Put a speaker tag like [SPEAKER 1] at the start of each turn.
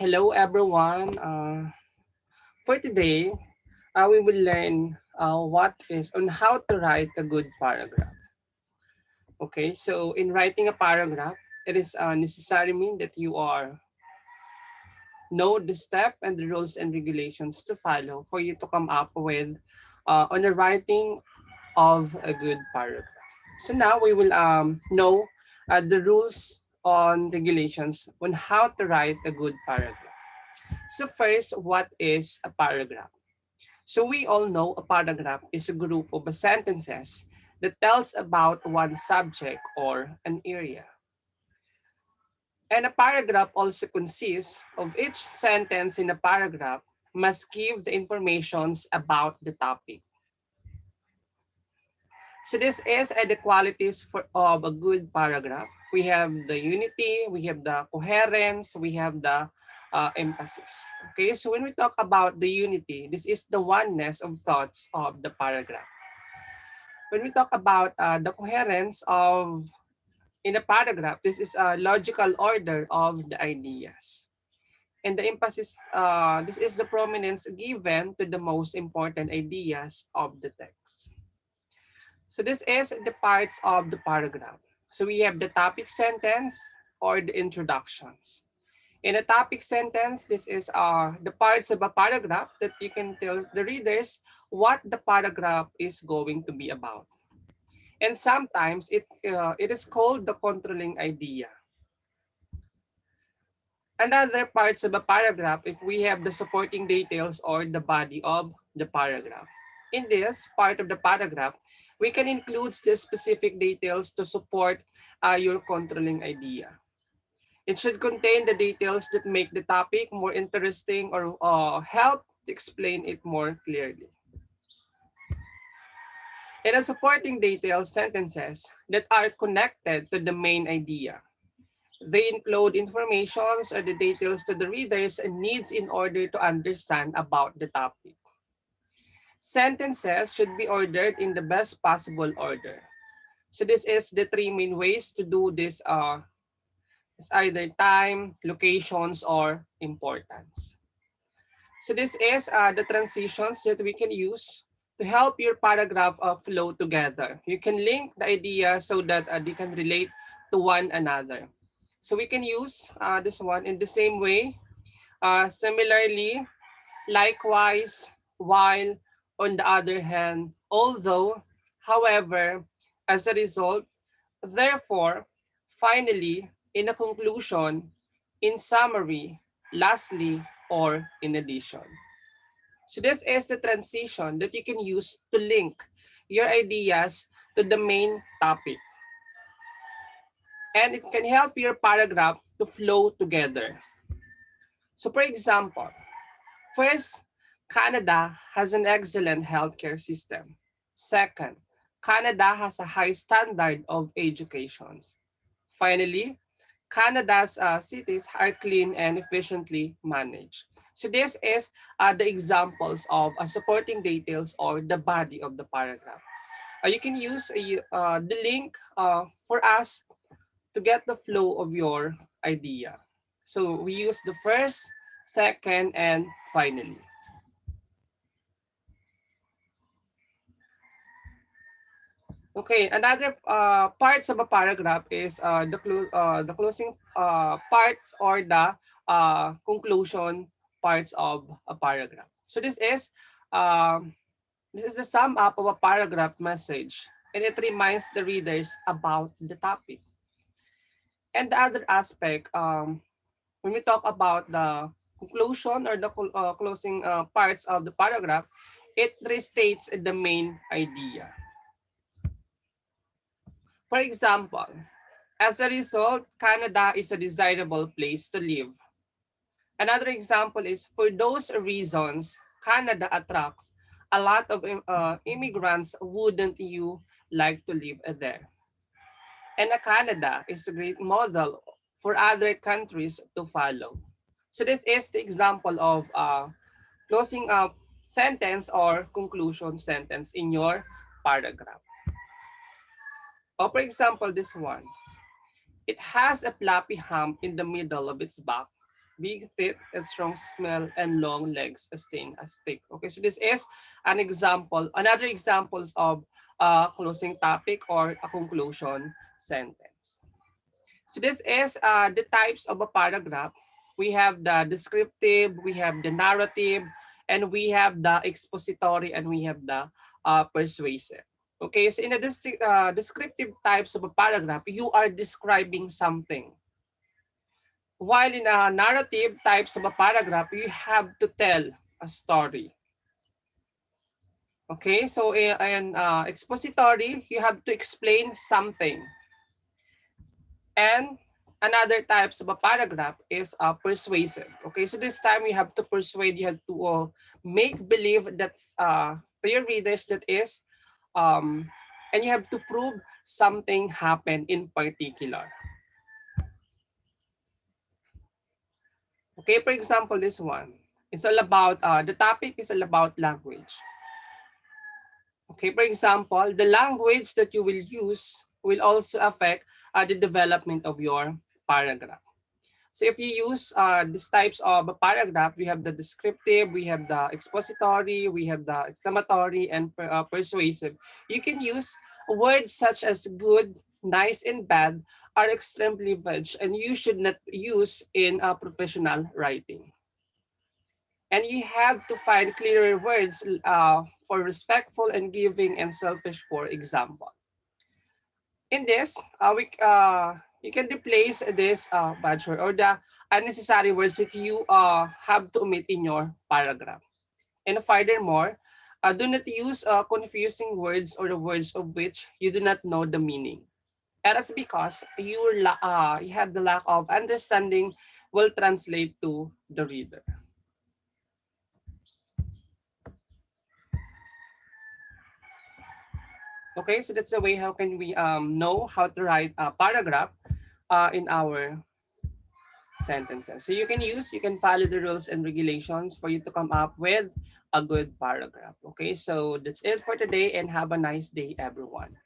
[SPEAKER 1] Hello, everyone. For today, we will learn what is on how to write a good paragraph. Okay, so in writing a paragraph, it is necessary mean that you are know the step and the rules and regulations to follow for you to come up with on the writing of a good paragraph. So now we will know the rules on regulations on how to write a good paragraph. So first, what is a paragraph? So we all know a paragraph is a group of sentences that tells about one subject or an area. And a paragraph also consists of each sentence in a paragraph must give the informations about the topic. So this is the qualities of a good paragraph. We have the unity, we have the coherence, we have the emphasis. Okay, so when we talk about the unity, this is the oneness of thoughts of the paragraph. When we talk about the coherence of in a paragraph, this is a logical order of the ideas. And the emphasis, this is the prominence given to the most important ideas of the text. So this is the parts of the paragraph. So we have the topic sentence or the introductions. In a topic sentence, this is the parts of a paragraph that you can tell the readers what the paragraph is going to be about. And sometimes it is called the controlling idea. Another parts of a paragraph if we have the supporting details or the body of the paragraph. In this part of the paragraph, we can include the specific details to support your controlling idea. It should contain the details that make the topic more interesting or help to explain it more clearly. It has supporting details sentences that are connected to the main idea. They include informations or the details to the readers needs in order to understand about the topic. Sentences should be ordered in the best possible order. So this is the three main ways to do this. It's either time, locations, or importance. So this is the transitions that we can use to help your paragraph flow together. You can link the idea so that they can relate to one another. So we can use this one in the same way. Similarly, likewise, while, on the other hand, although, however, as a result, therefore, finally, in a conclusion, in summary, lastly, or in addition. So this is the transition that you can use to link your ideas to the main topic. And it can help your paragraph to flow together. So for example, first, Canada has an excellent healthcare system. Second, Canada has a high standard of education. Finally, Canada's cities are clean and efficiently managed. So this is the examples of supporting details or the body of the paragraph. You can use the link for us to get the flow of your idea. So we use the first, second, and finally. Okay, another parts of a paragraph is the closing parts or the conclusion parts of a paragraph. So this is the sum up of a paragraph message, and it reminds the readers about the topic. And the other aspect, when we talk about the conclusion or the closing parts of the paragraph, it restates the main idea. For example, as a result, Canada is a desirable place to live. Another example is for those reasons, Canada attracts a lot of immigrants. Wouldn't you like to live there? And Canada is a great model for other countries to follow. So this is the example of closing up sentence or conclusion sentence in your paragraph. Or for example, this one. It has a floppy hump in the middle of its back. big teeth and strong smell and long legs as thin as thick. Okay, so this is an example, another examples of a closing topic or a conclusion sentence. So this is the types of a paragraph. We have the descriptive, we have the narrative, and we have the expository, and we have the persuasive. Okay, so in the descriptive types of a paragraph, you are describing something. While in a narrative types of a paragraph, you have to tell a story. Okay, so in expository, you have to explain something. And another types of a paragraph is persuasive. Okay, so this time you have to persuade, you have to make believe that's to your readers that is, um, and you have to prove something happened in particular. Okay, for example, this one. It's all about, the topic is all about language. Okay, for example, the language that you will use will also affect the development of your paragraph. So if you use these types of a paragraph, we have the descriptive, we have the expository, we have the exclamatory, and persuasive. You can use words such as good, nice, and bad are extremely vague, and you should not use in professional writing. And you have to find clearer words for respectful and giving and selfish, for example. In this, you can replace this bad word or the unnecessary words that you have to omit in your paragraph. And furthermore, do not use confusing words or the words of which you do not know the meaning. And that's because you have the lack of understanding will translate to the reader. Okay, so that's the way how can we know how to write a paragraph in our sentences. So you can follow the rules and regulations for you to come up with a good paragraph. Okay, so that's it for today and have a nice day, everyone.